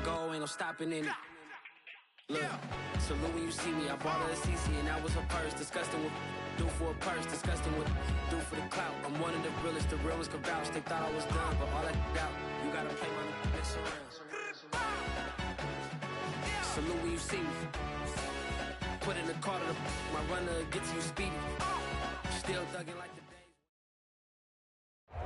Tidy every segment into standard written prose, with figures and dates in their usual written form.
Go, ain't no stopping in it. Look, salute when you see me. I bought her a CC and that was her purse. Disgusting what do for a purse. Disgusting what do for the clout. I'm one of the realest. The real ones can vouch. They thought I was done, but all I out. You gotta play my next around. Salute when you see me. Put in the car to my runner gets you speedy. Still thugging like the day.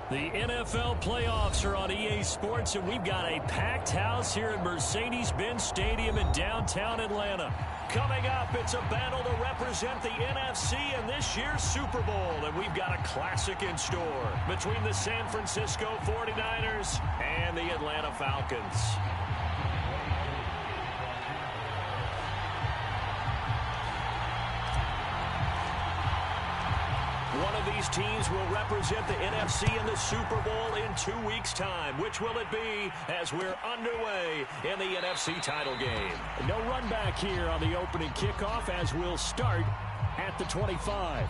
The NFL playoffs are on EA Sports, and we've got a packed house here at Mercedes-Benz Stadium in downtown Atlanta. Coming up, it's a battle to represent the NFC in this year's Super Bowl, and we've got a classic in store between the San Francisco 49ers and the Atlanta Falcons. One of these teams will represent the NFC in the Super Bowl in 2 weeks' time. Which will it be as we're underway in the NFC title game? No run back here on the opening kickoff as we'll start at the 25.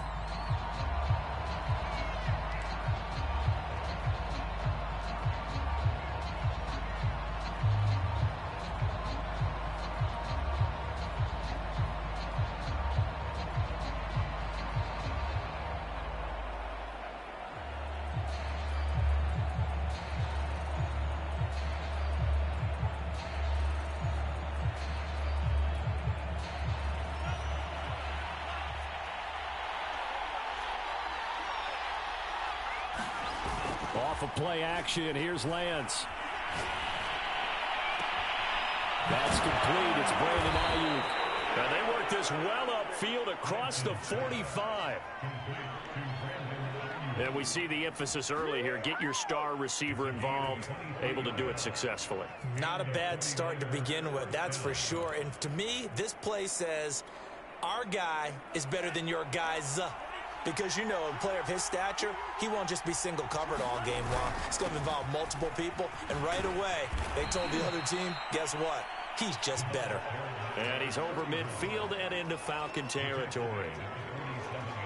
Off of play action, here's Lance. That's complete. It's Brandon Ayuk. And they work this well upfield across the 45. And we see the emphasis early here. Get your star receiver involved, able to do it successfully. Not a bad start to begin with, that's for sure. And to me, this play says our guy is better than your guys. Because, you know, a player of his stature, he won't just be single covered all game long. It's going to involve multiple people. And right away, they told the other team, guess what? He's just better. And he's over midfield and into Falcon territory.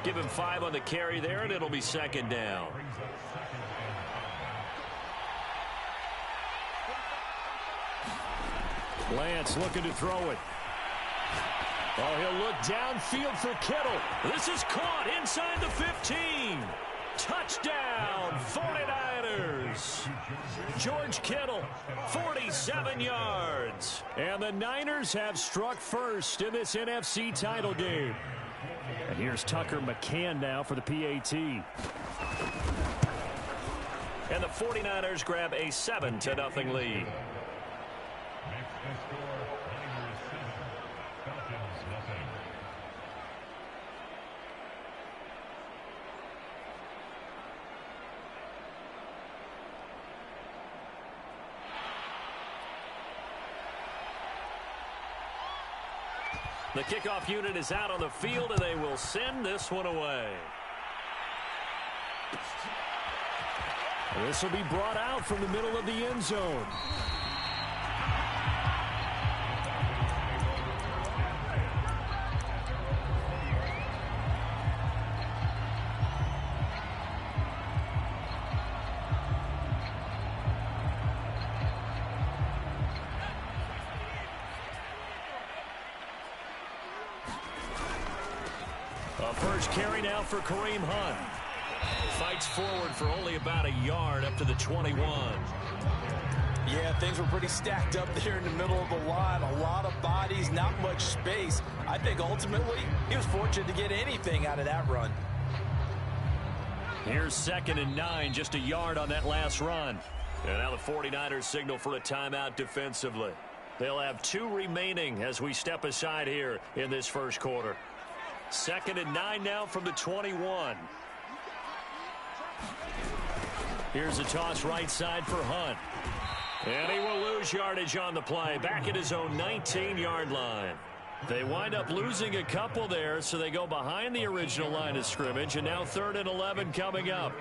Give him 5 on the carry there, and it'll be second down. Lance looking to throw it. Oh, he'll look downfield for Kittle. This is caught inside the 15. Touchdown, 49ers. George Kittle, 47 yards. And the Niners have struck first in this NFC title game. And here's Tucker McCann now for the PAT. And the 49ers grab a 7-0 lead. The kickoff unit is out on the field, and they will send this one away. This will be brought out from the middle of the end zone. First carry now for Kareem Hunt. Fights forward for only about a yard up to the 21. Yeah, things were pretty stacked up there in the middle of the line. A lot of bodies, not much space. I think ultimately he was fortunate to get anything out of that run. Here's 2nd and 9, just a yard on that last run. And now the 49ers signal for a timeout defensively. They'll have 2 remaining as we step aside here in this first quarter. 2nd and 9 now from the 21. Here's a toss right side for Hunt. And he will lose yardage on the play. Back at his own 19-yard line. They wind up losing a couple there, so they go behind the original line of scrimmage. And now 3rd and 11 coming up.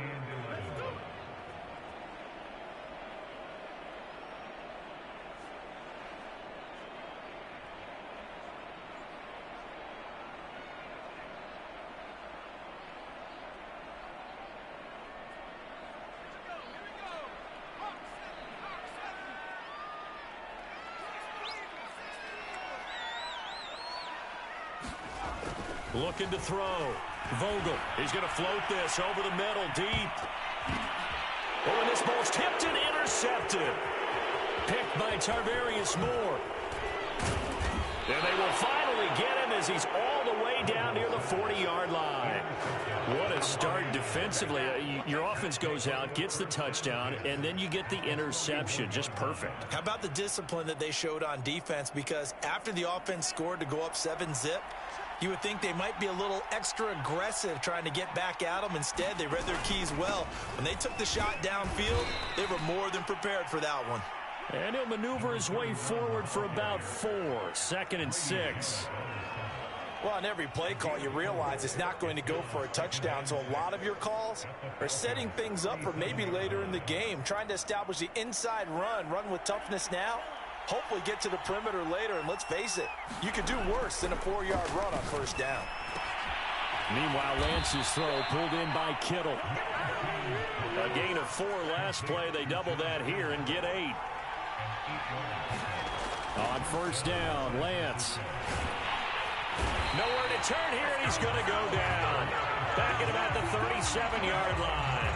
Looking to throw. Vogel, he's going to float this over the middle, deep. Oh, and this ball's tipped and intercepted. Picked by Tarvarius Moore. And they will finally get him as he's all the way down near the 40-yard line. What a start defensively. Your offense goes out, gets the touchdown, and then you get the interception. Just perfect. How about the discipline that they showed on defense? Because after the offense scored to go up 7-zip, you would think they might be a little extra aggressive trying to get back at them. Instead, they read their keys well. When they took the shot downfield, they were more than prepared for that one. And he'll maneuver his way forward for about 4. 2nd and 6. Well, on every play call, you realize it's not going to go for a touchdown. So a lot of your calls are setting things up for maybe later in the game, trying to establish the inside run with toughness now. Hopefully get to the perimeter later, and let's face it, you could do worse than a 4-yard run on first down. Meanwhile, Lance's throw pulled in by Kittle. A gain of 4 last play. They double that here and get 8. On first down, Lance. Nowhere to turn here, and he's going to go down. Back at about the 37-yard line.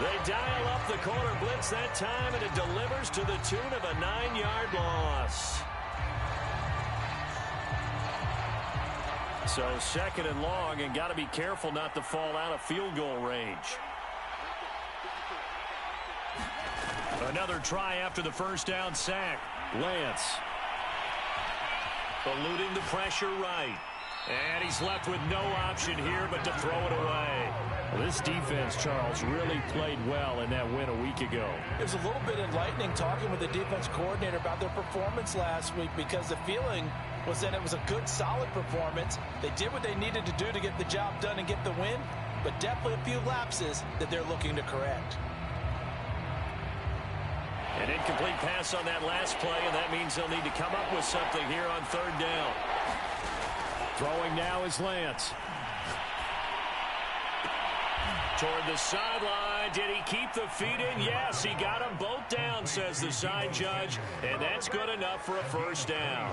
They dial up the corner blitz that time, and it delivers to the tune of a 9-yard loss. So 2nd and long, and got to be careful not to fall out of field goal range. Another try after the first down sack. Lance. Eluding the pressure right. And he's left with no option here but to throw it away. Well, this defense, Charles, really played well in that win a week ago. It was a little bit enlightening talking with the defense coordinator about their performance last week, because the feeling was that it was a good, solid performance. They did what they needed to do to get the job done and get the win, but definitely a few lapses that they're looking to correct. An incomplete pass on that last play, and that means they'll need to come up with something here on 3rd down. Throwing now is Lance. Toward the sideline. Did he keep the feet in? Yes, he got them both down, says the side judge, and that's good enough for a first down.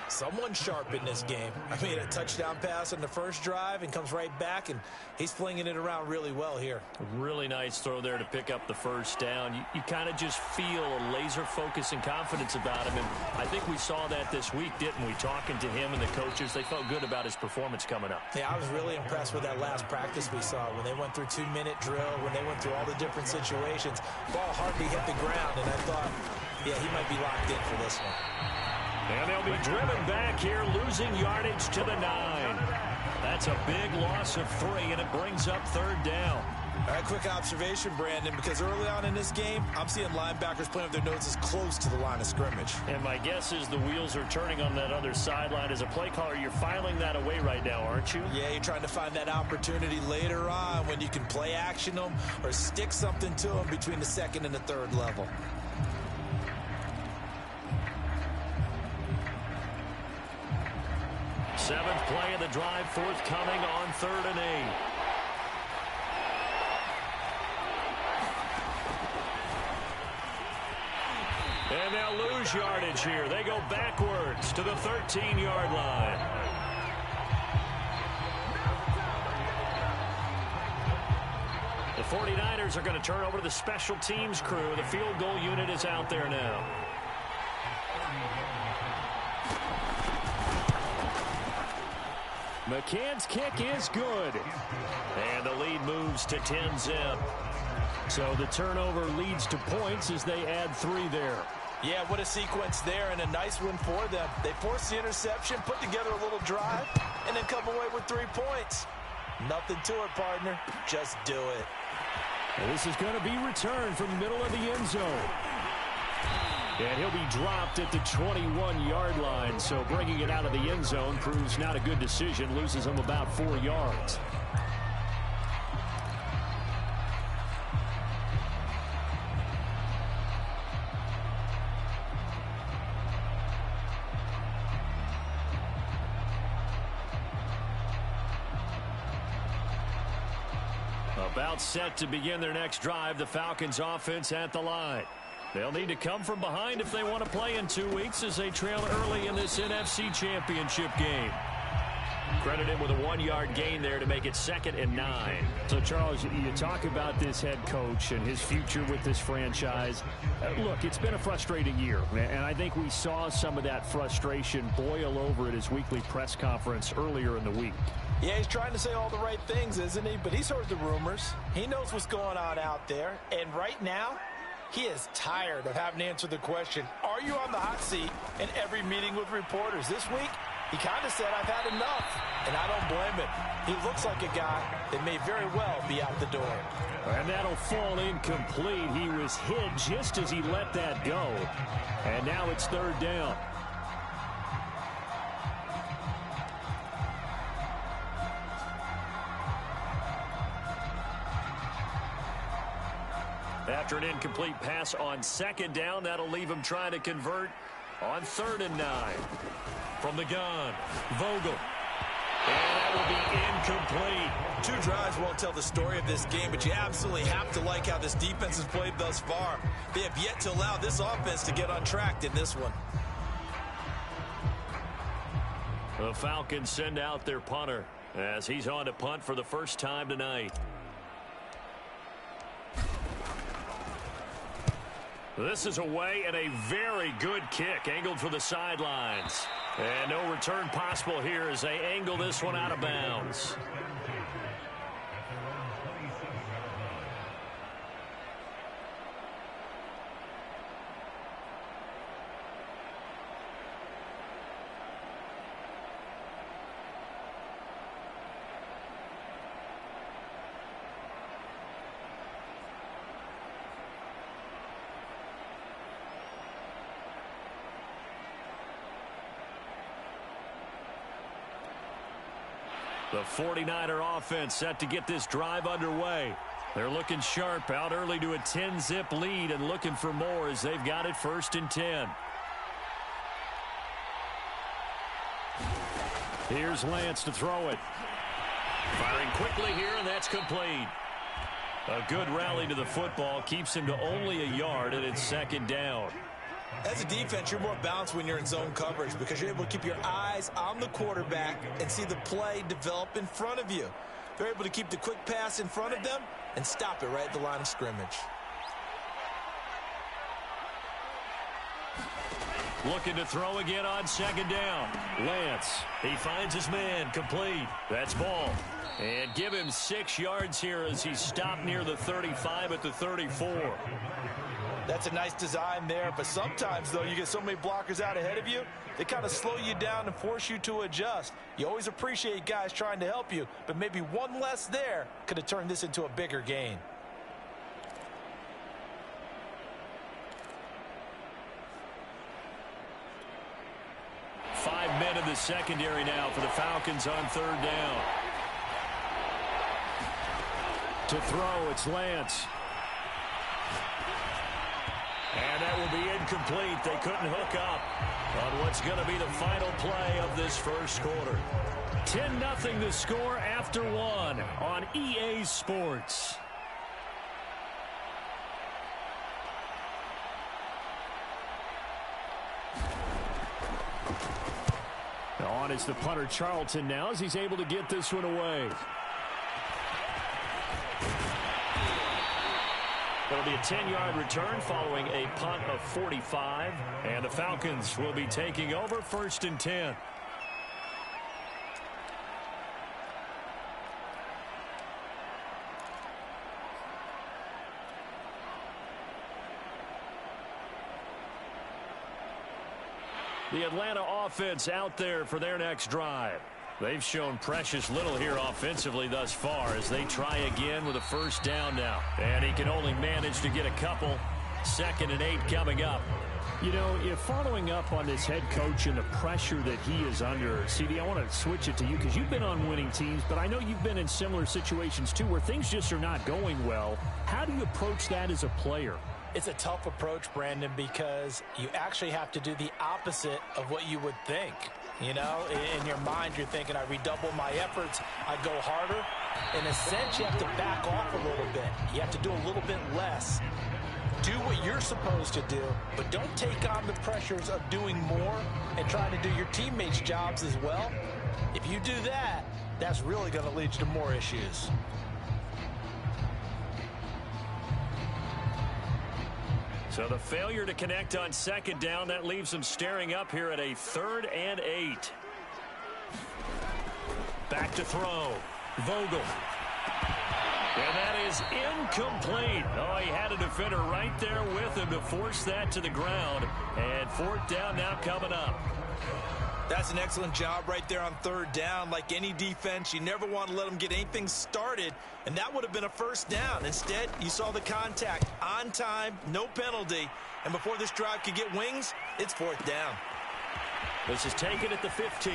Someone sharp in this game. I mean, a touchdown pass on the first drive and comes right back, and he's flinging it around really well here. Really nice throw there to pick up the first down. You kind of just feel a laser focus and confidence about him, and I think we saw that this week, didn't we? Talking to him and the coaches, they felt good about his performance coming up. Yeah, I was really impressed with that last practice we saw when they went through 2-minute drill, when they went through all the different situations. Ball hardly hit the ground, and I thought, yeah, he might be locked in for this one. And they'll be driven back here, losing yardage to the 9. That's a big loss of 3, and it brings up 3rd down. All right, quick observation, Brandon, because early on in this game, I'm seeing linebackers playing with their noses close to the line of scrimmage. And my guess is the wheels are turning on that other sideline. As a play caller, you're filing that away right now, aren't you? Yeah, you're trying to find that opportunity later on when you can play action them or stick something to them between the 2nd and the 3rd level. Seventh play of the drive forthcoming on 3rd and 8. And they'll lose yardage here. They go backwards to the 13-yard line. The 49ers are going to turn over to the special teams crew. The field goal unit is out there now. McCann's kick is good. And the lead moves to 10-zip. So the turnover leads to points as they add 3 there. Yeah, what a sequence there, and a nice win for them. They forced the interception, put together a little drive, and then come away with 3 points. Nothing to it, partner. Just do it. Well, this is going to be returned from the middle of the end zone. And he'll be dropped at the 21-yard line, so bringing it out of the end zone proves not a good decision, loses him about 4 yards. About set to begin their next drive, the Falcons offense at the line. They'll need to come from behind if they want to play in 2 weeks as they trail early in this NFC Championship game. Credit him with a 1-yard gain there to make it 2nd and 9. So, Charles, you talk about this head coach and his future with this franchise. Look, it's been a frustrating year, and I think we saw some of that frustration boil over at his weekly press conference earlier in the week. Yeah, he's trying to say all the right things, isn't he? But he's heard the rumors. He knows what's going on out there. And right now, he is tired of having to answer the question, are you on the hot seat in every meeting with reporters? This week, he kind of said, I've had enough, and I don't blame him. He looks like a guy that may very well be out the door. And that'll fall incomplete. He was hit just as he let that go. And now it's 3rd down. After an incomplete pass on 2nd down, that'll leave him trying to convert on 3rd and 9. From the gun, Vogel. And that will be incomplete. 2 drives won't tell the story of this game, but you absolutely have to like how this defense has played thus far. They have yet to allow this offense to get untracked in this one. The Falcons send out their punter as he's on to punt for the first time tonight. This is away and a very good kick angled for the sidelines. And no return possible here as they angle this one out of bounds. The 49er offense set to get this drive underway. They're looking sharp, out early to a 10-zip lead and looking for more as they've got it 1st and 10. Here's Lance to throw it. Firing quickly here, and that's complete. A good rally to the football keeps him to only a yard, and it's 2nd down. As a defense, you're more balanced when you're in zone coverage because you're able to keep your eyes on the quarterback and see the play develop in front of you. They're able to keep the quick pass in front of them and stop it right at the line of scrimmage. Looking to throw again on 2nd down. Lance, he finds his man, complete. That's ball. And give him 6 yards here as he's stopped near the 35 at the 34. That's a nice design there, but sometimes, though, you get so many blockers out ahead of you, they kind of slow you down and force you to adjust. You always appreciate guys trying to help you, but maybe one less there could have turned this into a bigger gain. Five men in the secondary now for the Falcons on 3rd down. To throw, it's Lance. And that will be incomplete. They couldn't hook up on what's going to be the final play of this first quarter. 10-0 the score after 1 on EA Sports. On is the punter Charlton now as he's able to get this one away. It'll be a 10-yard return following a punt of 45. And the Falcons will be taking over 1st and 10. The Atlanta offense out there for their next drive. They've shown precious little here offensively thus far as they try again with a 1st down now. And he can only manage to get a couple. 2nd and 8 coming up. You know, if following up on this head coach and the pressure that he is under, CD, I want to switch it to you because you've been on winning teams, but I know you've been in similar situations too where things just are not going well. How do you approach that as a player? It's a tough approach, Brandon, because you actually have to do the opposite of what you would think. You know, in your mind, you're thinking, I redouble my efforts, I go harder. In a sense, you have to back off a little bit. You have to do a little bit less. Do what you're supposed to do, but don't take on the pressures of doing more and trying to do your teammates' jobs as well. If you do that, that's really going to lead you to more issues. So the failure to connect on second down, that leaves them staring up here at a 3rd and 8. Back to throw. Vogel. And that is incomplete. Oh, he had a defender right there with him to force that to the ground. And 4th down now coming up. That's an excellent job right there on 3rd down. Like any defense, you never want to let them get anything started, and that would have been a 1st down. Instead, you saw the contact on time, no penalty, and before this drive could get wings, it's 4th down. This is taken at the 15.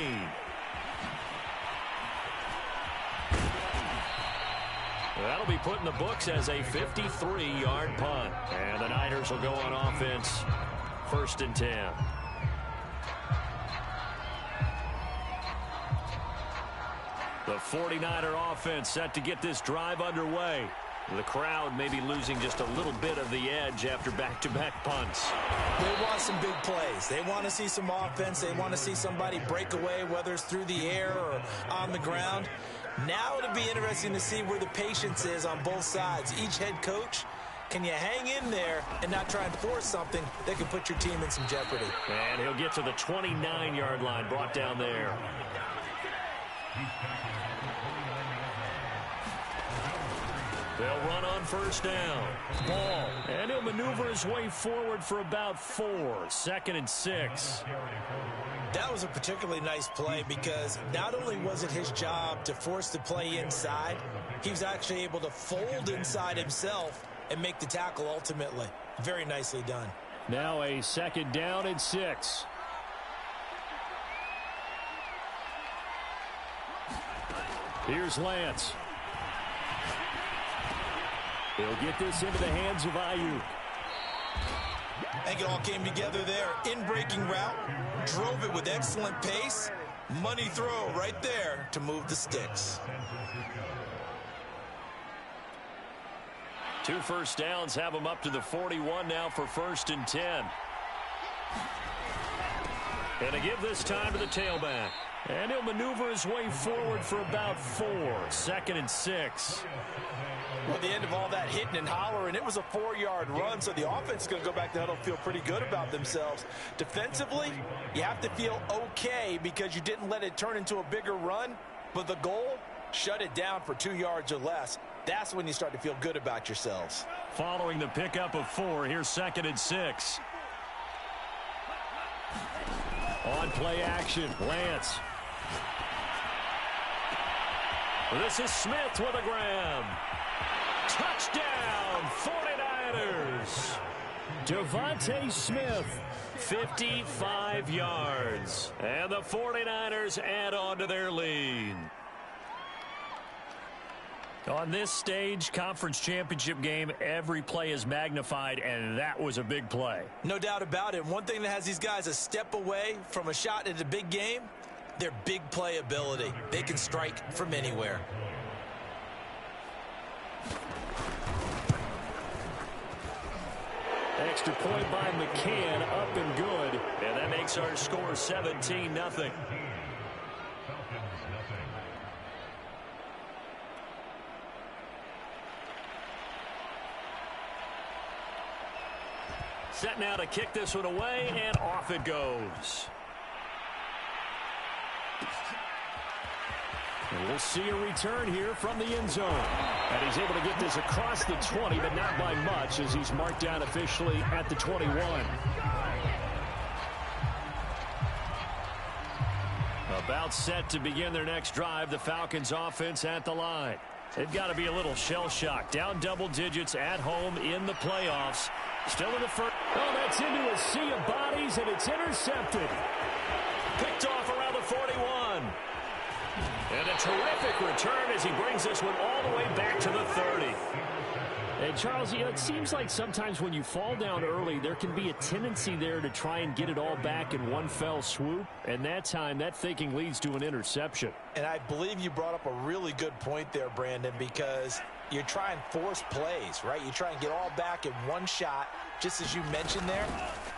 That'll be put in the books as a 53-yard punt. And the Niners will go on offense, 1st and 10. The 49er offense set to get this drive underway. The crowd may be losing just a little bit of the edge after back-to-back punts. They want some big plays. They want to see some offense. They want to see somebody break away, whether it's through the air or on the ground. Now it'll be interesting to see where the patience is on both sides. Each head coach, can you hang in there and not try and force something that can put your team in some jeopardy? And he'll get to the 29-yard line, brought down there. They'll run on 1st down. Ball. And he'll maneuver his way forward for about 4. 2nd and 6. That was a particularly nice play because not only was it his job to force the play inside, he was actually able to fold inside himself and make the tackle ultimately. Very nicely done. Now a 2nd down and 6. Here's Lance. He'll get this into the hands of Ayuk. I think it all came together there. In-breaking route, drove it with excellent pace. Money throw right there to move the sticks. 2 first downs have him up to the 41 now for 1st and 10. And to give this time to the tailback. And he'll maneuver his way forward for about 4. 2nd and 6. Well, at the end of all that hitting and hollering, it was a 4-yard run, so the offense is going to go back to huddle, feel pretty good about themselves. Defensively, you have to feel okay because you didn't let it turn into a bigger run, but the goal, shut it down for 2 yards or less. That's when you start to feel good about yourselves. Following the pickup of 4, here's 2nd and 6. On play action, Lance. This is Smith with a grab. Touchdown, 49ers. Devontae Smith, 55 yards. And the 49ers add on to their lead. On this stage, conference championship game, every play is magnified, and that was a big play. No doubt about it. One thing that has these guys a step away from a shot at a big game, their big play ability. They can strike from anywhere. Extra point by McCann, up and good. And that makes our score 17-0. Set now to kick this one away, and off it goes. And we'll see a return here from the end zone. And he's able to get this across the 20, but not by much as he's marked down officially at the 21. About set to begin their next drive, the Falcons offense at the line. They've got to be a little shell-shocked. Down double digits at home in the playoffs. Still in the first. Oh, that's into a sea of bodies, and it's intercepted. Picked off around the 41. And a terrific return as he brings this one all the way back to the 30. And Charles, you know, it seems like sometimes when you fall down early, there can be a tendency there to try and get it all back in one fell swoop. And that time, that thinking leads to an interception. And I believe you brought up a really good point there, Brandon, because you try and force plays, right? You try and get all back in one shot, just as you mentioned there.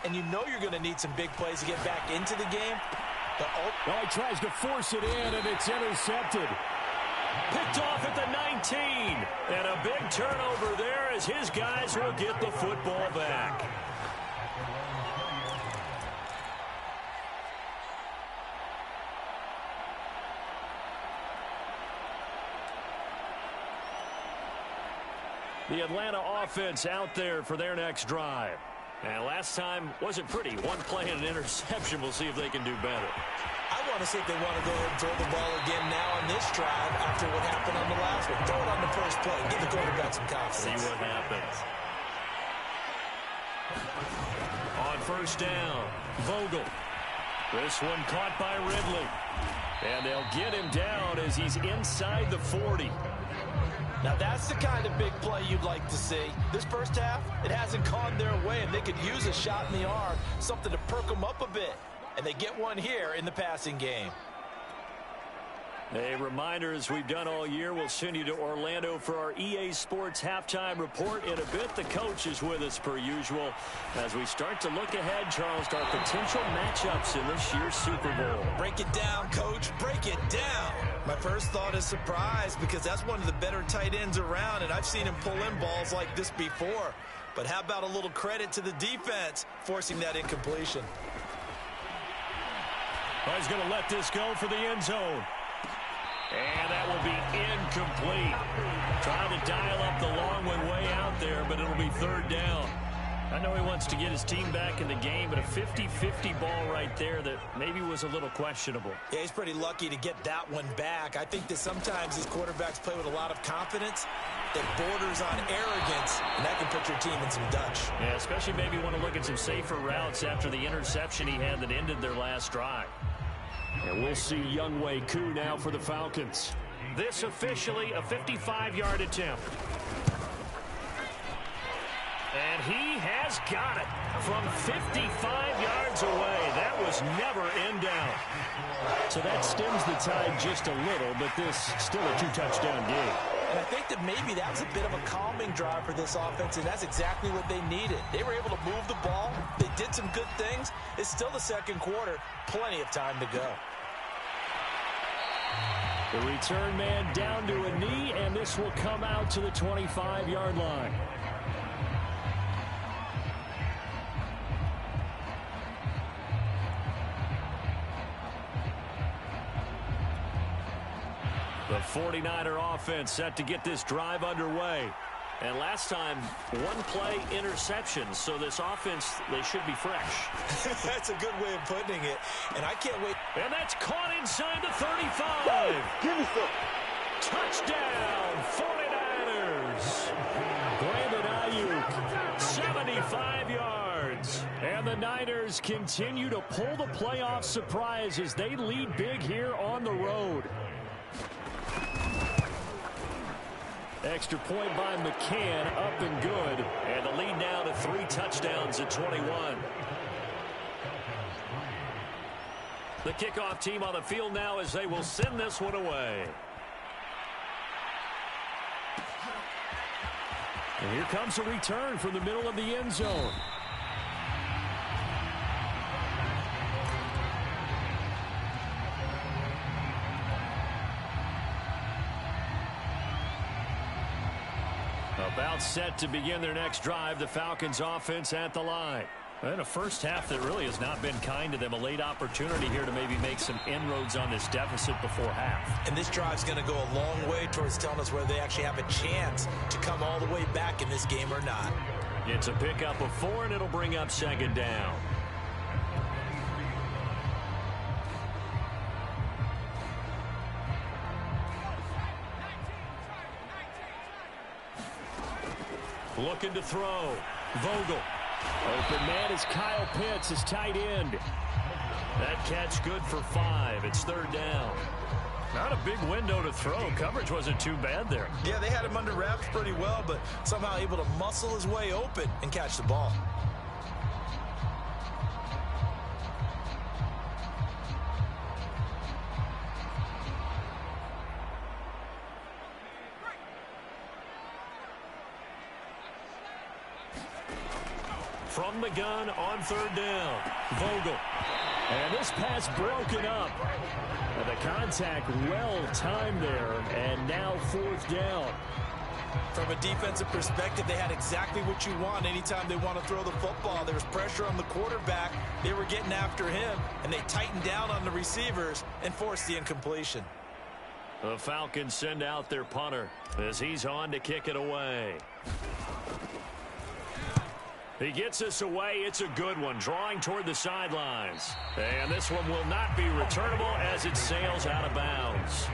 And you know you're going to need some big plays to get back into the game. Oh, he tries to force it in, and it's intercepted. Picked off at the 19. And a big turnover there as his guys will get the football back. The Atlanta offense out there for their next drive. And last time wasn't pretty. One play and an interception. We'll see if they can do better. I want to see if they want to go ahead and throw the ball again now on this drive after what happened on the last one. Throw it on the first play. Give the quarterback some confidence. See what happens. On first down, Vogel. This one caught by Ridley. And they'll get him down as he's inside the 40. Now, that's the kind of big play you'd like to see. This first half, it hasn't gone their way, and they could use a shot in the arm, something to perk them up a bit. And they get one here in the passing game. A reminder, as we've done all year, we'll send you to Orlando for our EA Sports halftime report. In a bit, the coach is with us per usual. As we start to look ahead, Charles, to our potential matchups in this year's Super Bowl. Break it down, Coach. Break it down. My first thought is surprise, because that's one of the better tight ends around, and I've seen him pull in balls like this before. But how about a little credit to the defense forcing that incompletion? Oh, he's going to let this go for the end zone. And that will be incomplete. Trying to dial up the long one way out there, but it'll be third down. I know he wants to get his team back in the game, but a 50-50 ball right there that maybe was a little questionable. Yeah, he's pretty lucky to get that one back. I think that sometimes these quarterbacks play with a lot of confidence that borders on arrogance, and that can put your team in some Dutch. Yeah, especially maybe want to look at some safer routes after the interception he had that ended their last drive. And we'll see Younghoe Koo now for the Falcons. This officially a 55-yard attempt. And he has got it from 55 yards away. That was never in doubt. So that stems the tide just a little, but this still a two-touchdown game. And I think that maybe that was a bit of a calming drive for this offense, and that's exactly what they needed. They were able to move the ball. They did some good things. It's still the second quarter. Plenty of time to go. The return man down to a knee, and this will come out to the 25-yard line. The 49er offense set to get this drive underway. And last time, one play interception. So this offense, they should be fresh. That's a good way of putting it. And I can't wait. And that's caught inside the 35. Give me some. Touchdown, 49ers. Brandon Ayuk, 75 yards. And the Niners continue to pull the playoff surprise as they lead big here on the road. Extra point by McCann, up and good. And the lead now to 3 touchdowns at 21. The kickoff team on the field now as they will send this one away. And here comes a return from the middle of the end zone. About set to begin their next drive, the Falcons offense at the line. And a first half that really has not been kind to them. A late opportunity here to maybe make some inroads on this deficit before half. And this drive's going to go a long way towards telling us whether they actually have a chance to come all the way back in this game or not. It's a pickup of 4, and it'll bring up second down. Looking to throw. Vogel. Open man is Kyle Pitts, his tight end. That catch good for 5. It's third down. Not a big window to throw. Coverage wasn't too bad there. Yeah, they had him under wraps pretty well, but somehow able to muscle his way open and catch the ball. From the gun on third down. Vogel. And this pass broken up. And the contact well timed there, and now fourth down. From a defensive perspective, they had exactly what you want anytime they want to throw the football. There was pressure on the quarterback. They were getting after him, and they tightened down on the receivers and forced the incompletion. The Falcons send out their punter as he's on to kick it away. He gets us away. It's a good one, drawing toward the sidelines. And this one will not be returnable as it sails out of bounds.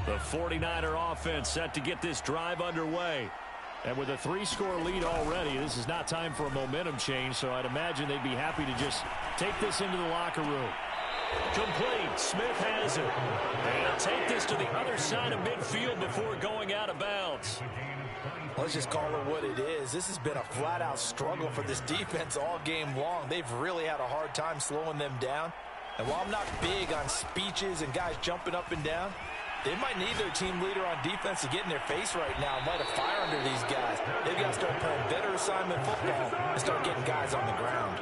The 49er offense set to get this drive underway. And with a 3-score lead already, this is not time for a momentum change, so I'd imagine they'd be happy to just take this into the locker room. Complete. Smith has it. And take this to the other side of midfield before going out of bounds. Let's just call it what it is. This has been a flat-out struggle for this defense all game long. They've really had a hard time slowing them down. And while I'm not big on speeches and guys jumping up and down, they might need their team leader on defense to get in their face right now and light a fire under these guys. They've got to start playing better assignment football and start getting guys on the ground.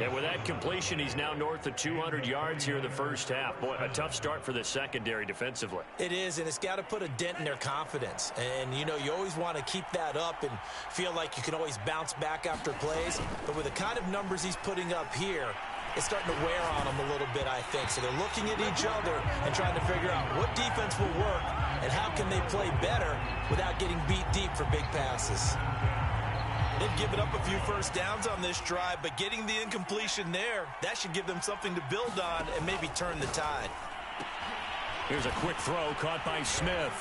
And with that completion, he's now north of 200 yards here in the first half. Boy, a tough start for the secondary defensively. It is, and it's got to put a dent in their confidence. And, you know, you always want to keep that up and feel like you can always bounce back after plays. But with the kind of numbers he's putting up here, it's starting to wear on them a little bit, I think. So they're looking at each other and trying to figure out what defense will work and how can they play better without getting beat deep for big passes. They've given up a few first downs on this drive, but getting the incompletion there, that should give them something to build on and maybe turn the tide. Here's a quick throw caught by Smith.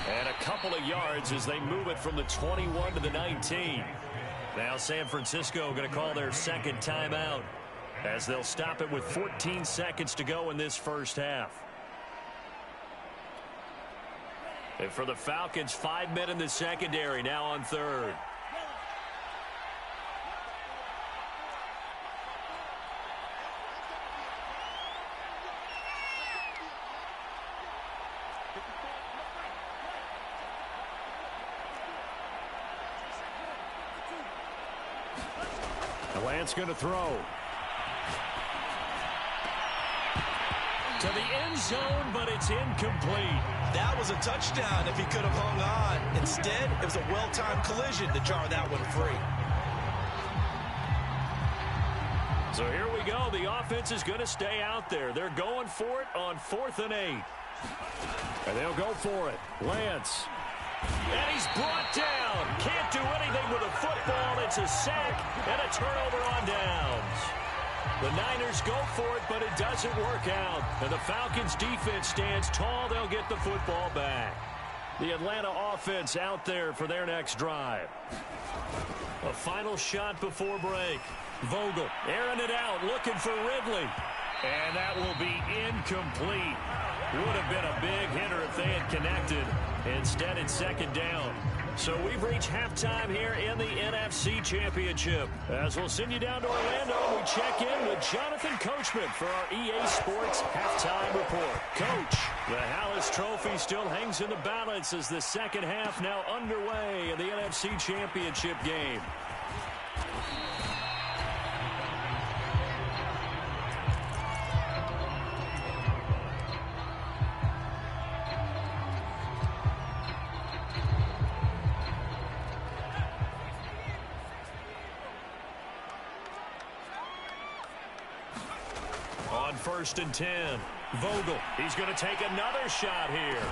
And a couple of yards as they move it from the 21 to the 19. Now San Francisco going to call their second timeout, as they'll stop it with 14 seconds to go in this first half. And for the Falcons, 5 men in the secondary, now on third. Lance going to throw. To the end zone, but it's incomplete. That was a touchdown if he could have hung on. Instead, it was a well-timed collision to jar that one free. So here we go. The offense is going to stay out there. They're going for it on 4th and 8. And they'll go for it. Lance. And he's brought down. Can't do anything with a football. It's a sack and a turnover on downs. The Niners go for it, but it doesn't work out. And the Falcons defense stands tall. They'll get the football back. The Atlanta offense out there for their next drive. A final shot before break. Vogel airing it out, looking for Ridley. And that will be incomplete. Would have been a big hitter if they had connected. Instead, it's second down. So we've reached halftime here in the NFC Championship. As we'll send you down to Orlando, we check in with Jonathan Coachman for our EA Sports Halftime Report. Coach, the Hallis Trophy still hangs in the balance as the second half now underway in the NFC Championship game. On 1st and 10, Vogel, he's going to take another shot here.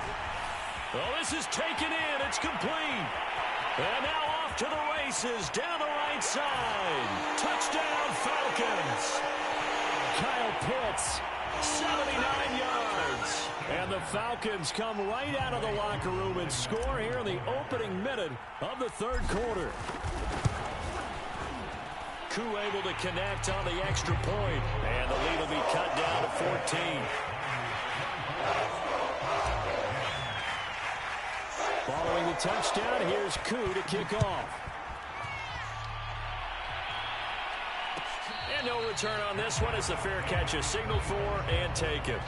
Well, this is taken in. It's complete. And now off to the races down the right side. Touchdown, Falcons. Kyle Pitts, 79 yards. And the Falcons come right out of the locker room and score here in the opening minute of the third quarter. Koo able to connect on the extra point. And the lead will be cut down to 14. Following the touchdown, here's Koo to kick off. And no return on this one as the fair catch is signaled for and taken.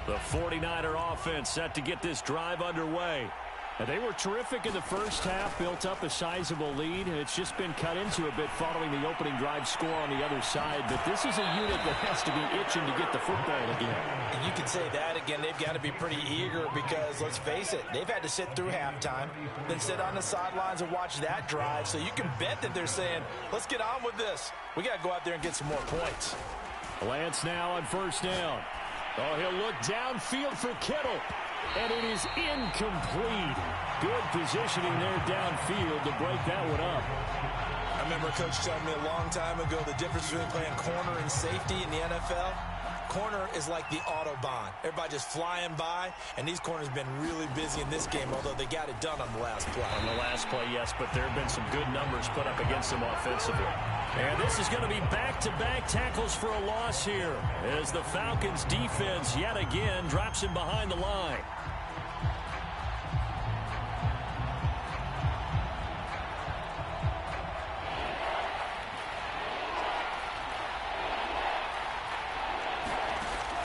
The 49er offense set to get this drive underway. And they were terrific in the first half, built up a sizable lead, and it's just been cut into a bit following the opening drive score on the other side. But this is a unit that has to be itching to get the football again. And you can say that again. They've got to be pretty eager because, let's face it, they've had to sit through halftime, then sit on the sidelines and watch that drive. So you can bet that they're saying, let's get on with this. We got to go out there and get some more points. Lance now on first down. Oh, he'll look downfield for Kittle. And it is incomplete. Good positioning there downfield to break that one up. I remember Coach telling me a long time ago the difference between playing corner and safety in the NFL. Corner is like the Autobahn. Everybody just flying by, and these corners have been really busy in this game, although they got it done on the last play. On the last play, yes, but there have been some good numbers put up against them offensively. And this is going to be back-to-back tackles for a loss here as the Falcons' defense yet again drops him behind the line.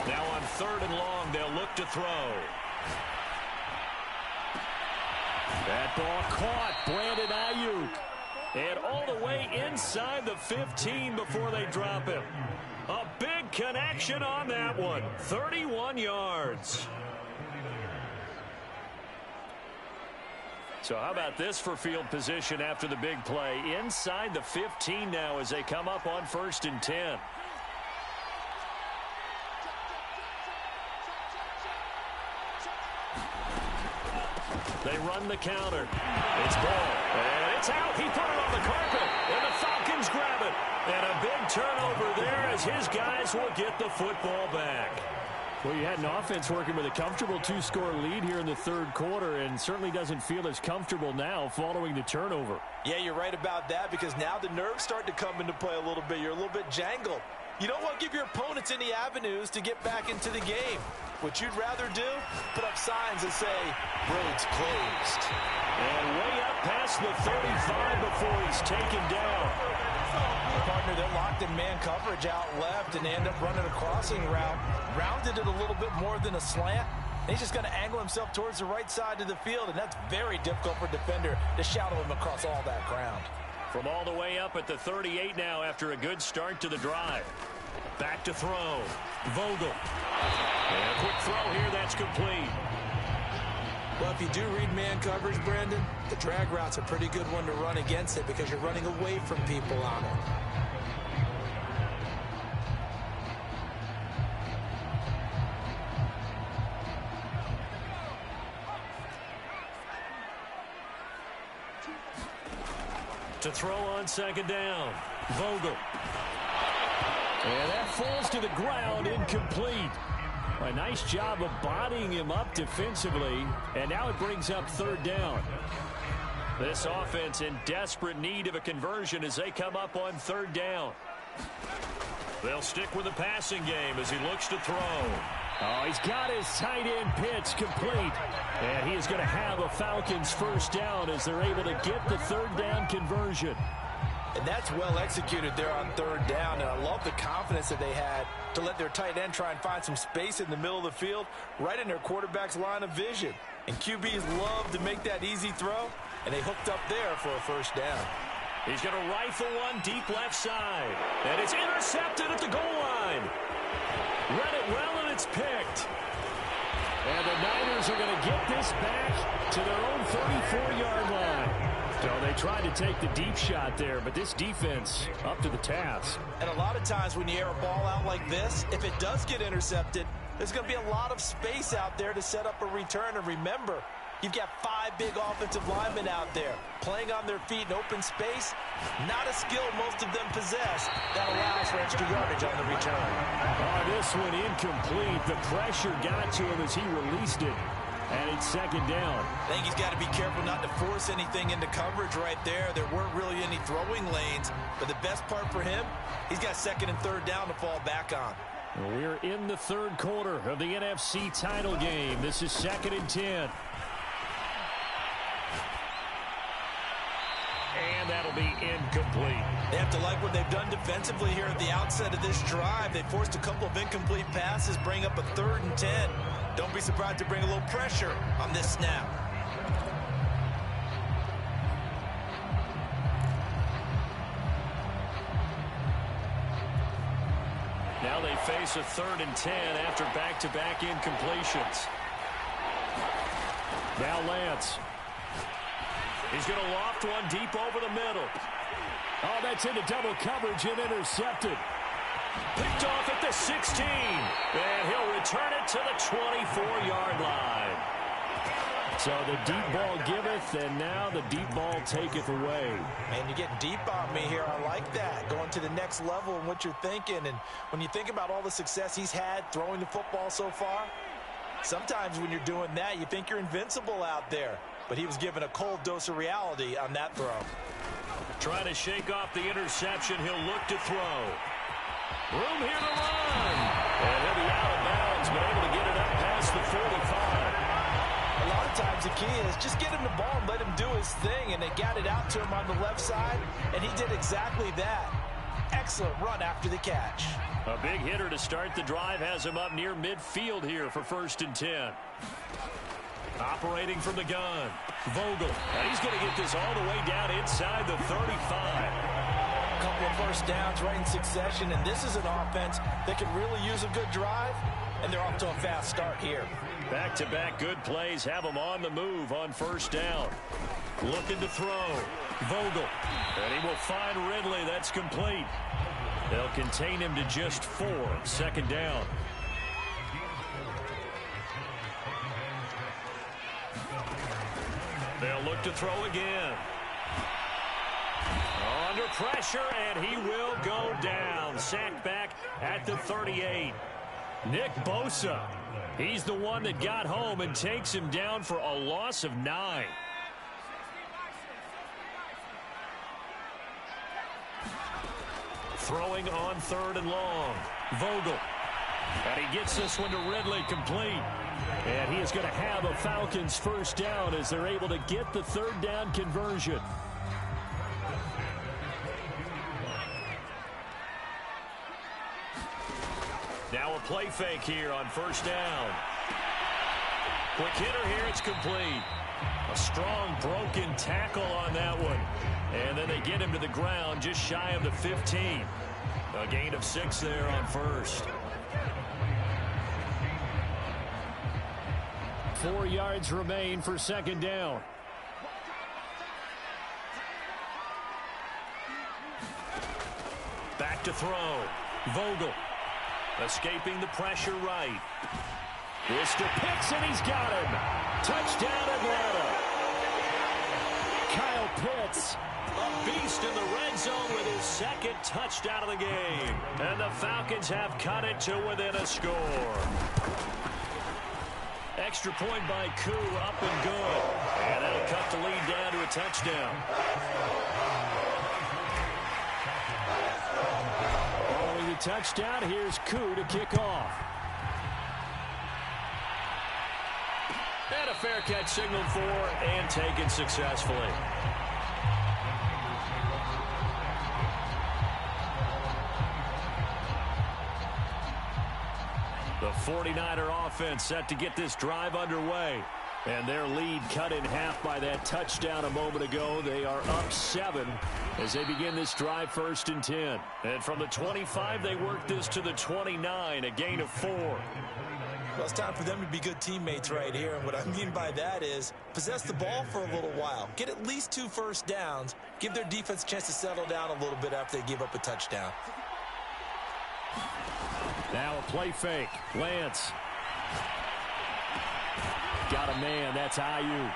Now on 3rd and long, they'll look to throw. That ball caught. Brandon Ayuk. And all the way inside the 15 before they drop him. A big connection on that one. 31 yards. So how about this for field position after the big play? Inside the 15 now as they come up on 1st and 10. They run the counter. It's ball. And it's out. He put it on the carpet. And the Falcons grab it. And a big turnover there as his guys will get the football back. Well, you had an offense working with a comfortable 2-score lead here in the 3rd quarter and certainly doesn't feel as comfortable now following the turnover. Yeah, you're right about that because now the nerves start to come into play a little bit. You're a little bit jangled. You don't want to give your opponents any avenues to get back into the game. What you'd rather do, put up signs that say, roads closed. And way up past the 35 before he's taken down. Partner, they're locked in man coverage out left, and they end up running a crossing route. Rounded it a little bit more than a slant. And he's just going to angle himself towards the right side of the field, and that's very difficult for a defender to shadow him across all that ground. From all the way up at the 38 now after a good start to the drive. Back to throw. Vogel. And a quick throw here, that's complete. Well, if you do read man coverage, Brandon, the drag route's a pretty good one to run against it because you're running away from people on it. To throw on 2nd down. Vogel. And that falls to the ground, incomplete. A nice job of bodying him up defensively, and now it brings up 3rd down. This offense in desperate need of a conversion as they come up on 3rd down. They'll stick with the passing game as he looks to throw. Oh, he's got his tight end pitch complete. And he is going to have a Falcons 1st down as they're able to get the 3rd down conversion. And that's well executed there on 3rd down. And I love the confidence that they had to let their tight end try and find some space in the middle of the field, right in their quarterback's line of vision. And QBs love to make that easy throw, and they hooked up there for a 1st down. He's going to rifle one deep left side. And it's intercepted at the goal line. Read it well, and it's picked. And the Niners are going to get this back to their own 34-yard line. So they tried to take the deep shot there, but this defense up to the task. And a lot of times when you air a ball out like this, if it does get intercepted, there's going to be a lot of space out there to set up a return. And remember, you've got 5 big offensive linemen out there playing on their feet in open space. Not a skill most of them possess that allows for extra yardage on the return. Oh, this one incomplete. The pressure got to him as he released it. And it's second down. I think he's got to be careful not to force anything into coverage right there. There weren't really any throwing lanes. But the best part for him, he's got second and third down to fall back on. We're in the third quarter of the NFC title game. This is 2nd and 10. And that'll be incomplete. They have to like what they've done defensively here at the outset of this drive. They forced a couple of incomplete passes, bring up a 3rd and 10. Don't be surprised to bring a little pressure on this snap. Now they face a 3rd and 10 after back-to-back incompletions. Now Lance. He's going to loft one deep over the middle. Oh, that's into double coverage and intercepted. Picked off at the 16. And he'll return it to the 24-yard line. So the deep ball giveth, and now the deep ball taketh away. Man, you're getting deep on me here. I like that. Going to the next level in what you're thinking. And when you think about all the success he's had throwing the football so far, sometimes when you're doing that, you think you're invincible out there. But he was given a cold dose of reality on that throw. Trying to shake off the interception. He'll look to throw. Room here to run. And he'll be out of bounds, but able to get it up past the 45. A lot of times the key is just get him the ball and let him do his thing. And they got it out to him on the left side, and he did exactly that. Excellent run after the catch. A big hitter to start the drive has him up near midfield here for 1st and 10. Operating from the gun, Vogel. And he's going to get this all the way down inside the 35. A couple of first downs right in succession, and this is an offense that can really use a good drive, and they're off to a fast start here. Back-to-back good plays have them on the move on 1st down. Looking to throw, Vogel. And he will find Ridley. That's complete. They'll contain him to just 4. 2nd down. They'll look to throw again. Under pressure, and he will go down. Sacked back at the 38. Nick Bosa. He's the one that got home and takes him down for a loss of 9. Throwing on 3rd and long. Vogel. And he gets this one to Ridley, complete. And he is going to have a Falcons 1st down as they're able to get the 3rd down conversion. Now a play fake here on 1st down. Quick hitter here, it's complete. A strong broken tackle on that one. And then they get him to the ground just shy of the 15. A gain of 6 there on 1st. 4 yards remain for 2nd down. Back to throw. Vogel. Escaping the pressure right. Mr. Pitts, and he's got him. Touchdown, Atlanta. Kyle Pitts, a beast in the red zone with his 2nd touchdown of the game. And the Falcons have cut it to within a score. Extra point by Koo, up and good. And that'll cut the lead down to a touchdown. Following the touchdown, here's Koo to kick off. And a fair catch signaled for and taken successfully. The 49er offense set to get this drive underway. And their lead cut in half by that touchdown a moment ago. They are up 7 as they begin this drive 1st and 10. And from the 25, they work this to the 29, a gain of 4. Well, it's time for them to be good teammates right here. And what I mean by that is possess the ball for a little while. Get at least 2 first downs. Give their defense a chance to settle down a little bit after they give up a touchdown. Now a play fake. Lance. Got a man. That's Ayuk.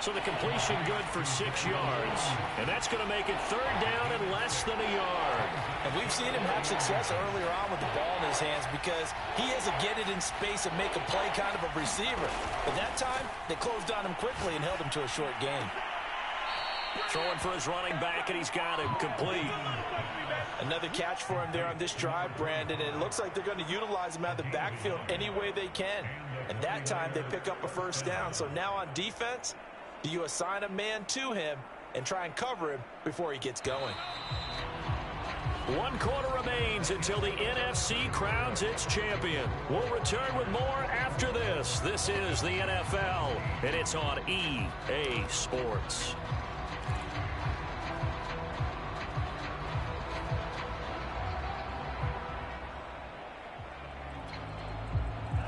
So the completion good for 6 yards. And that's going to make it 3rd down and less than a yard. And we've seen him have success earlier on with the ball in his hands because he has a get it in space and make a play kind of a receiver. But that time, they closed on him quickly and held him to a short gain. Throwing for his running back, and he's got him complete. Another catch for him there on this drive, Brandon, and it looks like they're going to utilize him out of the backfield any way they can. And that time, they pick up a 1st down. So now on defense, do you assign a man to him and try and cover him before he gets going? 1 quarter remains until the NFC crowns its champion. We'll return with more after this. This is the NFL, and it's on EA Sports.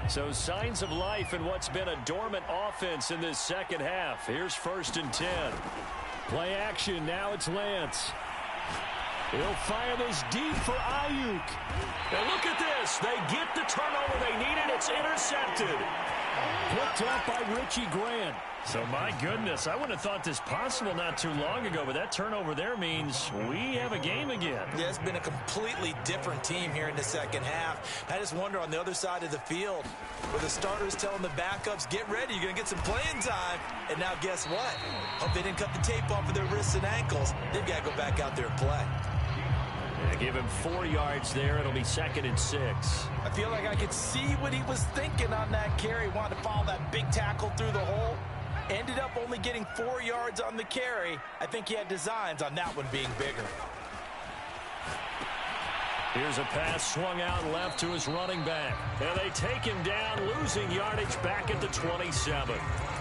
So signs of life in what's been a dormant offense in this second half. Here's 1st and 10. Play action. Now it's Lance. He'll fire this deep for Ayuk. And look at this. They get the turnover they needed. It's intercepted. Picked up by Richie Grant. So, my goodness, I wouldn't have thought this possible not too long ago, but that turnover there means we have a game again. Yeah, it's been a completely different team here in the second half. I just wonder on the other side of the field where the starters telling the backups, get ready, you're going to get some playing time. And now guess what? Hope they didn't cut the tape off of their wrists and ankles. They've got to go back out there and play. Yeah, give him 4 yards there. It'll be 2nd and 6. I feel like I could see what he was thinking on that carry. Wanted to follow that big tackle through the hole. Ended up only getting 4 yards on the carry. I think he had designs on that one being bigger. Here's a pass swung out left to his running back. And they take him down, losing yardage back at the 27.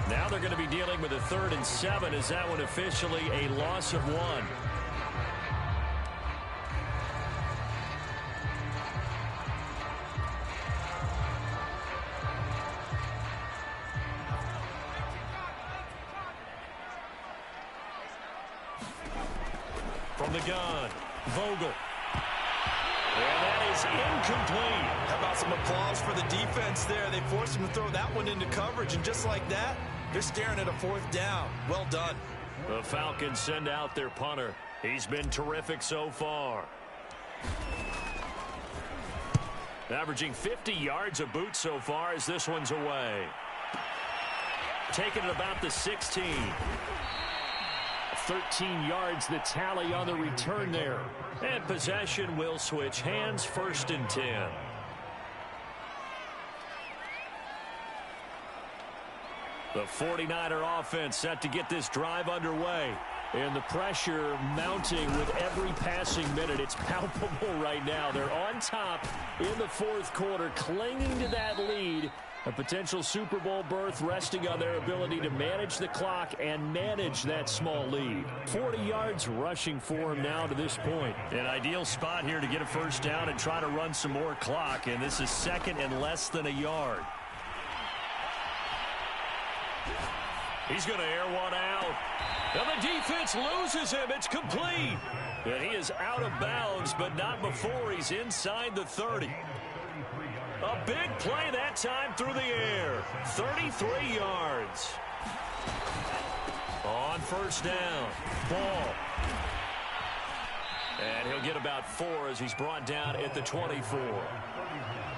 Now they're going to be dealing with a 3rd and 7. Is that one officially a loss of 1? From the gun, Vogel. And that is incomplete. How about some applause for the defense there? They forced him to throw that one into coverage, and just like that, they're staring at a 4th down. Well done. The Falcons send out their punter. He's been terrific so far. Averaging 50 yards a boot so far as this one's away. Taking it about the 16. 13 yards the tally on the return there. And possession will switch hands, 1st and 10. The 49er offense set to get this drive underway. And the pressure mounting with every passing minute. It's palpable right now. They're on top in the 4th quarter, clinging to that lead. A potential Super Bowl berth resting on their ability to manage the clock and manage that small lead. 40 yards rushing for him now to this point. An ideal spot here to get a 1st down and try to run some more clock. And this is 2nd and less than a yard. He's going to air one out. And the defense loses him. It's complete. And he is out of bounds, but not before he's inside the 30. A big play that time through the air. 33 yards. On 1st down. Ball. And he'll get about 4 as he's brought down at the 24.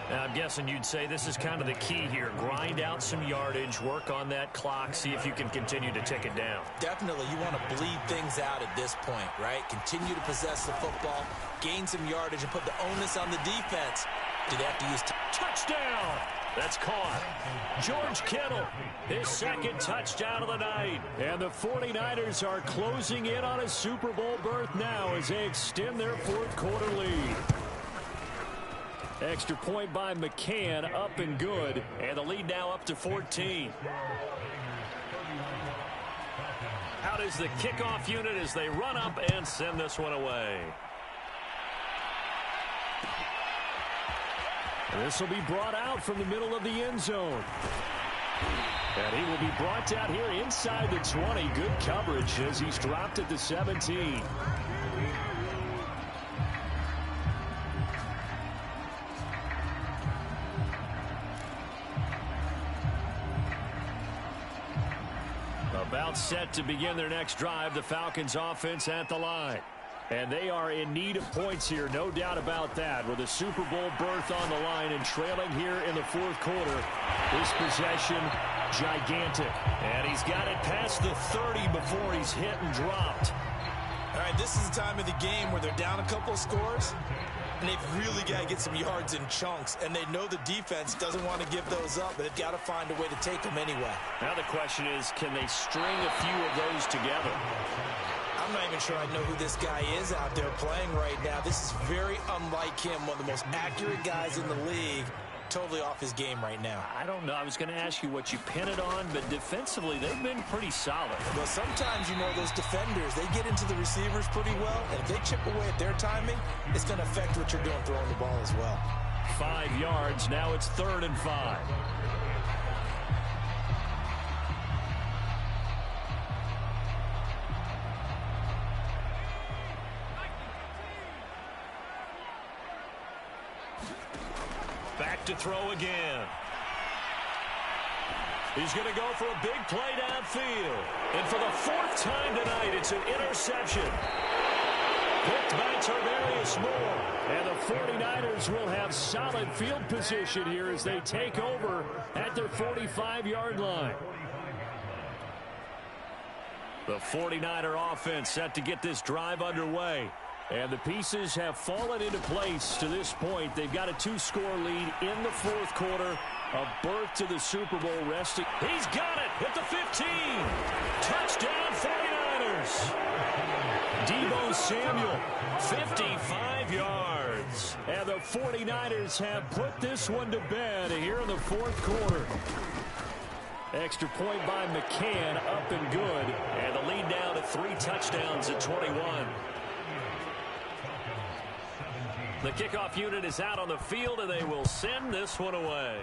Now, I'm guessing you'd say this is kind of the key here. Grind out some yardage, work on that clock, see if you can continue to tick it down. Definitely, you want to bleed things out at this point, right? Continue to possess the football, gain some yardage, and put the onus on the defense. Do they have to use touchdown? That's caught. George Kittle, his 2nd touchdown of the night. And the 49ers are closing in on a Super Bowl berth now as they extend their 4th quarter lead. Extra point by McCann, up and good. And the lead now up to 14. Out is the kickoff unit as they run up and send this one away. This will be brought out from the middle of the end zone. And he will be brought down here inside the 20. Good coverage as he's dropped at the 17. set to begin their next drive. The Falcons offense at the line. And they are in need of points here, no doubt about that, with a Super Bowl berth on the line and trailing here in the fourth quarter. This possession, gigantic. And he's got it past the 30 before he's hit and dropped. All right, this is the time of the game where they're down a couple of scores, and they've really got to get some yards in chunks, and they know the defense doesn't want to give those up, but they've got to find a way to take them anyway. Now the question is, can they string a few of those together? I'm not even sure I know who this guy is out there playing right now. This is very unlike him, one of the most accurate guys in the league. Totally off his game right now. I don't know. I was going to ask you what you pin it on, but defensively, they've been pretty solid. Well, sometimes, you know, those defenders, they get into the receivers pretty well, and if they chip away at their timing, it's going to affect what you're doing throwing the ball as well. 5 yards. Now it's 3rd and 5. Back to throw again. He's going to go for a big play downfield. And for the 4th time tonight, it's an interception. Picked by Tarvarius Moore. And the 49ers will have solid field position here as they take over at their 45-yard line. The 49er offense set to get this drive underway. And the pieces have fallen into place to this point. They've got a 2-score lead in the fourth quarter. A berth to the Super Bowl resting. He's got it at the 15. Touchdown 49ers. Deebo Samuel, 55 yards. And the 49ers have put this one to bed here in the fourth quarter. Extra point by McCann, up and good. And the lead now to 3 touchdowns at 21. The kickoff unit is out on the field, and they will send this one away.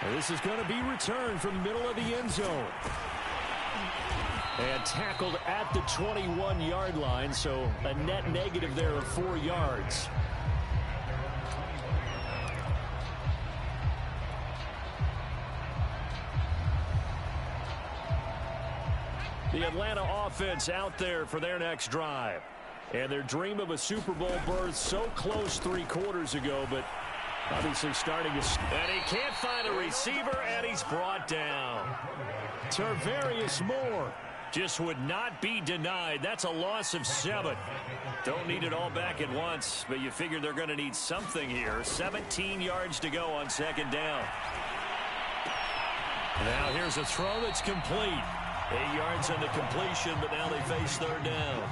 And this is going to be returned from the middle of the end zone. And tackled at the 21-yard line, so a net negative there of 4 yards. The Atlanta offense out there for their next drive. And their dream of a Super Bowl berth so close 3 quarters ago, but obviously starting to... And he can't find a receiver, and he's brought down. Tarvarius Moore just would not be denied. That's a loss of 7. Don't need it all back at once, but you figure they're going to need something here. 17 yards to go on 2nd down. Now here's a throw that's complete. 8 yards on the completion, but now they face 3rd down.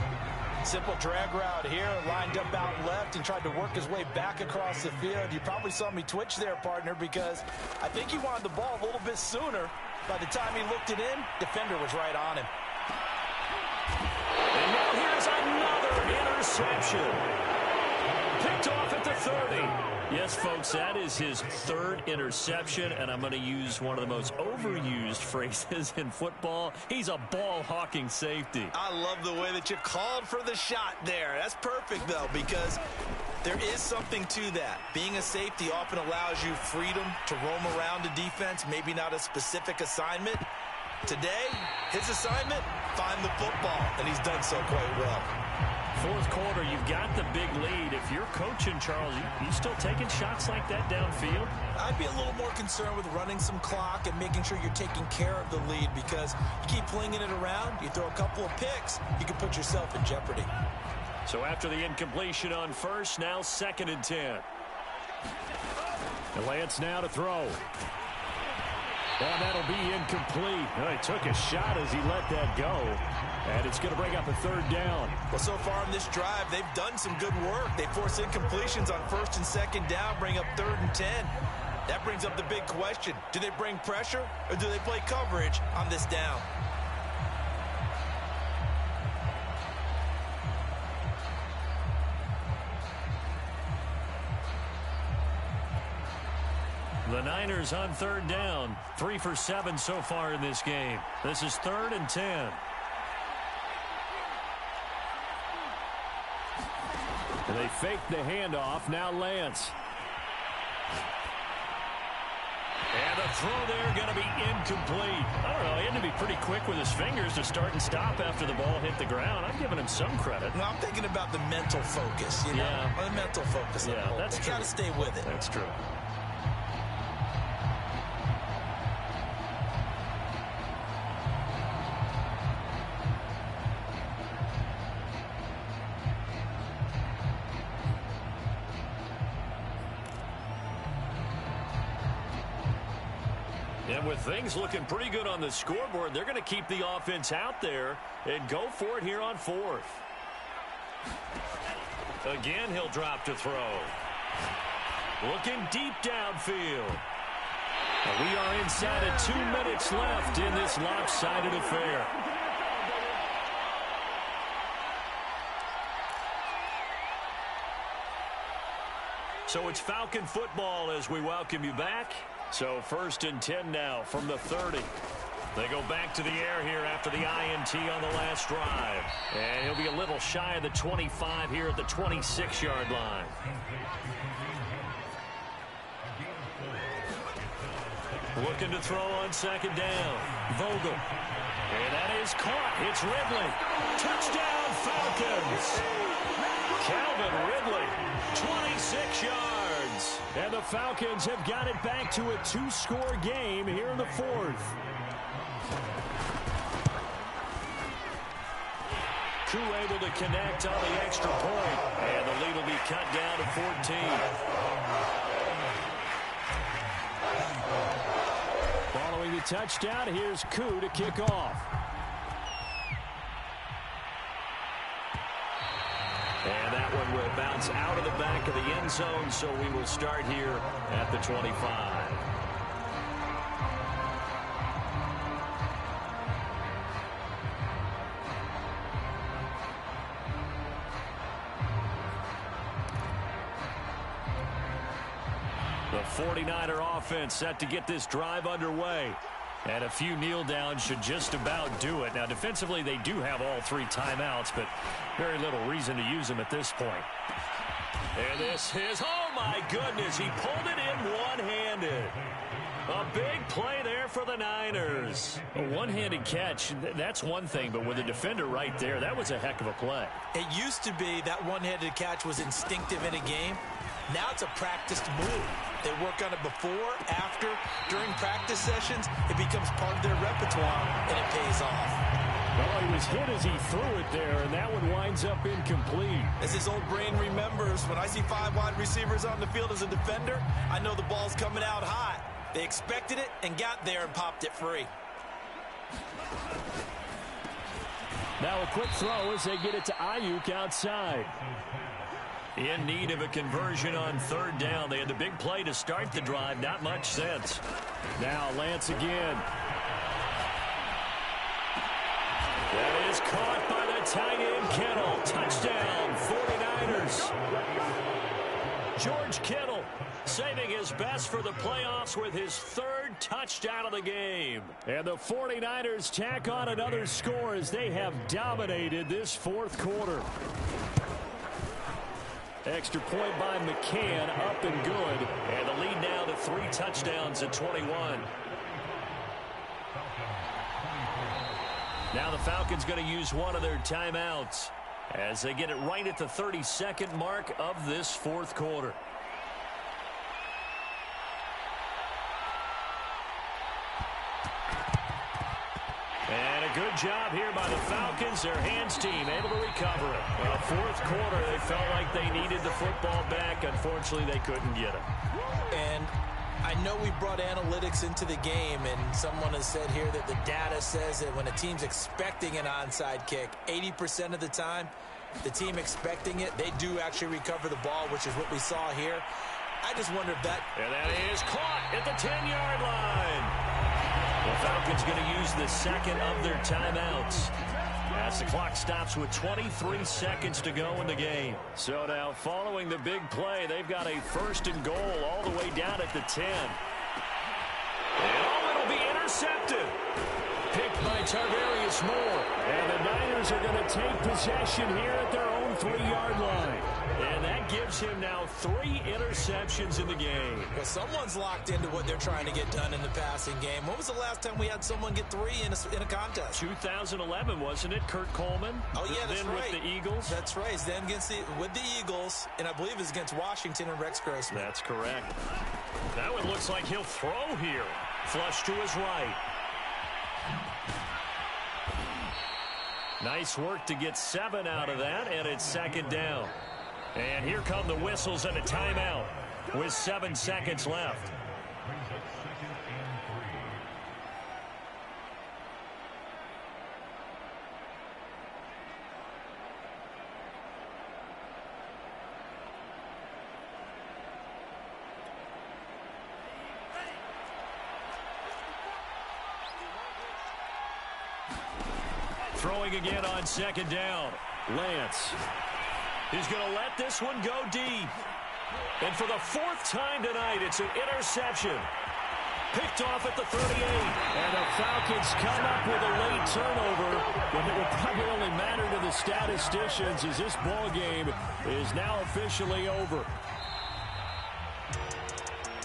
Simple drag route here, lined up out left and tried to work his way back across the field. You probably saw me twitch there, partner, because I think he wanted the ball a little bit sooner. By the time he looked it in, defender was right on him. And now here's another interception. Picked off at the 30. Yes, folks, that is his 3rd interception, and I'm going to use one of the most overused phrases in football. He's a ball-hawking safety. I love the way that you called for the shot there. That's perfect, though, because there is something to that. Being a safety often allows you freedom to roam around the defense, maybe not a specific assignment. Today, his assignment, find the football, and he's done so quite well. Fourth quarter, you've got the big lead. If you're coaching, Charles, you still taking shots like that downfield? I'd be a little more concerned with running some clock and making sure you're taking care of the lead, because you keep flinging it around, you throw a couple of picks, you can put yourself in jeopardy. So after the incompletion on first, now 2nd and 10. And Lance now to throw. And that'll be incomplete. He took a shot as he let that go. And it's going to bring up a 3rd down. Well, so far in this drive, they've done some good work. They force incompletions on 1st and 2nd down, bring up 3rd and 10. That brings up the big question. Do they bring pressure, or do they play coverage on this down? The Niners on 3rd down. 3 for 7 so far in this game. This is 3rd and 10. And they fake the handoff. Now Lance. And the throw there going to be incomplete. I don't know. He had to be pretty quick with his fingers to start and stop after the ball hit the ground. I'm giving him some credit. No, I'm thinking about the mental focus, you know? Yeah. The mental focus. Yeah, that's true. You got to stay with it. That's true. And with things looking pretty good on the scoreboard, they're going to keep the offense out there and go for it here on fourth. Again, he'll drop to throw. Looking deep downfield. And we are inside of 2 minutes left in this lopsided affair. So it's Falcon football as we welcome you back. So 1st and 10 now from the 30. They go back to the air here after the INT on the last drive. And he'll be a little shy of the 25 here at the 26-yard line. Looking to throw on 2nd down. Vogel. And that is caught. It's Ridley. Touchdown, Falcons. Calvin Ridley, 26 yards. And the Falcons have got it back to a 2-score game here in the 4th. Koo able to connect on the extra point. And the lead will be cut down to 14. Following the touchdown, here's Koo to kick off. And that one will bounce out of the back of the end zone, so we will start here at the 25. The 49er offense set to get this drive underway. And a few kneel downs should just about do it. Now, defensively, they do have all 3 timeouts, but very little reason to use them at this point. And this is, oh my goodness, he pulled it in one-handed. A big play there for the Niners. A one-handed catch, that's one thing, but with a defender right there, that was a heck of a play. It used to be that one-handed catch was instinctive in a game. Now it's a practiced move. They work on it before, after, during practice sessions. It becomes part of their repertoire, and it pays off. Well, he was hit as he threw it there, and that one winds up incomplete. As his old brain remembers, when I see 5 wide receivers on the field as a defender, I know the ball's coming out hot. They expected it and got there and popped it free. Now a quick throw as they get it to Ayuk outside. In need of a conversion on 3rd down. They had the big play to start the drive. Not much sense. Now Lance again. That is caught by the tight end Kittle. Touchdown, 49ers. George Kittle saving his best for the playoffs with his 3rd touchdown of the game. And the 49ers tack on another score as they have dominated this 4th quarter. Extra point by McCann, up and good. And the lead now to 3 touchdowns at 21. Now the Falcons going to use one of their timeouts as they get it right at the 32nd mark of this 4th quarter. And a good job here by the Falcons. Their hands team able to recover it. Well, 4th quarter, they felt like they needed the football back. Unfortunately, they couldn't get it. And I know we brought analytics into the game, and someone has said here that the data says that when a team's expecting an onside kick, 80% of the time, the team expecting it, they do actually recover the ball, which is what we saw here. I just wonder if that... And that is caught at the 10-yard line. The Falcons going to use the 2nd of their timeouts as the clock stops with 23 seconds to go in the game. So now following the big play, they've got a 1st and goal all the way down at the 10. And it'll be intercepted. Picked by Tarvarius Moore. And the Niners are going to take possession here at their own 3-yard line. And that gives him now 3 interceptions in the game. Well, someone's locked into what they're trying to get done in the passing game. When was the last time we had someone get 3 in a contest? 2011, wasn't it? Kurt Coleman? Oh, yeah, that's then right. With the Eagles? That's right. Then with the Eagles, and I believe it's against Washington and Rex Grossman. That's correct. That one looks like he'll throw here. Flush to his right. Nice work to get 7 out of that, and it's 2nd down. And here come the whistles and a timeout with 7 seconds left. Throwing again on 2nd down. Lance. He's going to let this one go deep. And for the 4th time tonight, it's an interception. Picked off at the 38. And the Falcons come up with a late turnover. And it will probably only matter to the statisticians as this ball game is now officially over.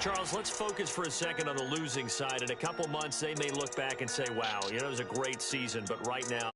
Charles, let's focus for a second on the losing side. In a couple months, they may look back and say, wow, it was a great season. But right now,